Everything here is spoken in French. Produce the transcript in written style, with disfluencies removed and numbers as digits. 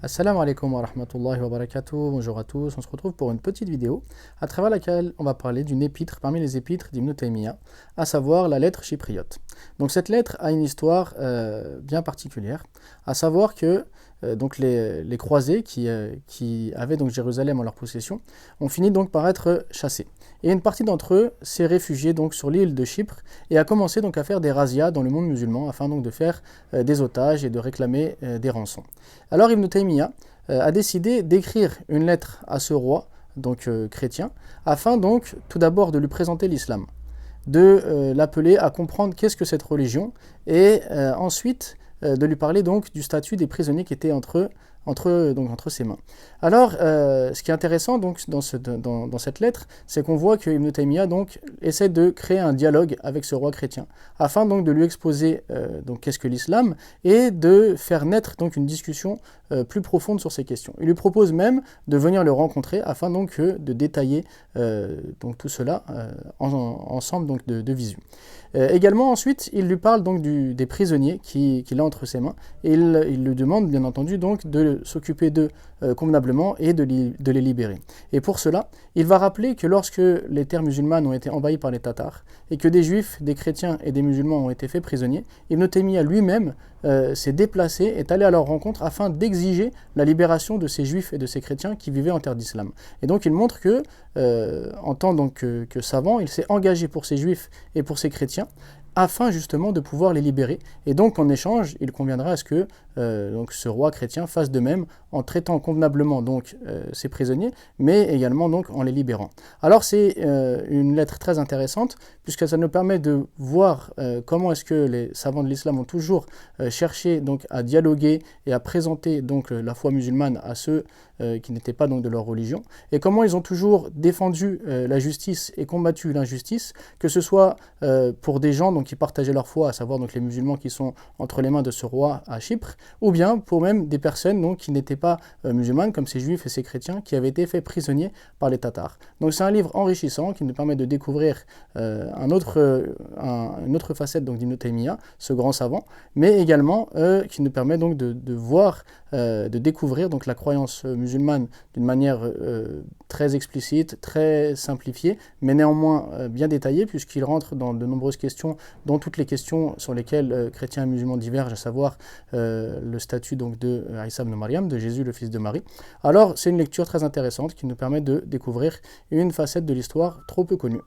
Assalamu alaikum wa rahmatullahi wa barakatuh, bonjour à tous, on se retrouve pour une petite vidéo à travers laquelle on va parler d'une épître parmi les épîtres d'Ibn Taymiyyah, à savoir la lettre chypriote. Donc cette lettre a une histoire bien particulière, à savoir que donc les croisés qui avaient donc Jérusalem en leur possession ont fini donc par être chassés. Et une partie d'entre eux s'est réfugiée donc sur l'île de Chypre et a commencé donc à faire des razzias dans le monde musulman afin donc de faire des otages et de réclamer des rançons. Alors Ibn Taymiyyah a décidé d'écrire une lettre à ce roi, donc chrétien, afin donc tout d'abord de lui présenter l'islam, de l'appeler à comprendre qu'est-ce que cette religion, et ensuite de lui parler donc du statut des prisonniers qui étaient entre ses mains. Alors, ce qui est intéressant donc dans cette lettre, c'est qu'on voit que Ibn Taymiyyah donc essaie de créer un dialogue avec ce roi chrétien, afin donc de lui exposer donc qu'est-ce que l'islam et de faire naître donc une discussion plus profonde sur ces questions. Il lui propose même de venir le rencontrer afin donc de détailler donc tout cela ensemble donc de visu. Également ensuite, il lui parle donc des prisonniers qu'il a entre ses mains et il lui demande bien entendu donc de s'occuper d'eux convenablement et de les libérer. Et pour cela, il va rappeler que lorsque les terres musulmanes ont été envahies par les Tatars et que des juifs, des chrétiens et des musulmans ont été faits prisonniers, Ibn Taymiyyah lui-même s'est déplacé, est allé à leur rencontre afin d'exiger la libération de ces juifs et de ces chrétiens qui vivaient en terre d'islam. Et donc il montre que, en tant donc, que savant, il s'est engagé pour ces juifs et pour ces chrétiens afin justement de pouvoir les libérer. Et donc en échange, il conviendra à ce que donc ce roi chrétien fasse de même en traitant convenablement donc ses prisonniers, mais également donc en les libérant. Alors c'est une lettre très intéressante puisque ça nous permet de voir comment est-ce que les savants de l'islam ont toujours cherché donc à dialoguer et à présenter donc la foi musulmane à ceux qui n'étaient pas donc de leur religion, et comment ils ont toujours défendu la justice et combattu l'injustice, que ce soit pour des gens donc qui partageaient leur foi, à savoir donc les musulmans qui sont entre les mains de ce roi à Chypre, ou bien pour même des personnes donc qui n'étaient pas musulmanes, comme ces juifs et ces chrétiens qui avaient été faits prisonniers par les Tatars. Donc c'est un livre enrichissant qui nous permet de découvrir une autre facette donc d'Ibn Taymiyyah, ce grand savant, mais également qui nous permet donc de voir, de découvrir donc la croyance musulmane d'une manière très explicite, très simplifiée, mais néanmoins bien détaillée, puisqu'il rentre dans de nombreuses questions, dont toutes les questions sur lesquelles chrétiens et musulmans divergent, à savoir le statut donc de Isa ibn Maryam, de Jésus le fils de Marie. Alors c'est une lecture très intéressante qui nous permet de découvrir une facette de l'histoire trop peu connue.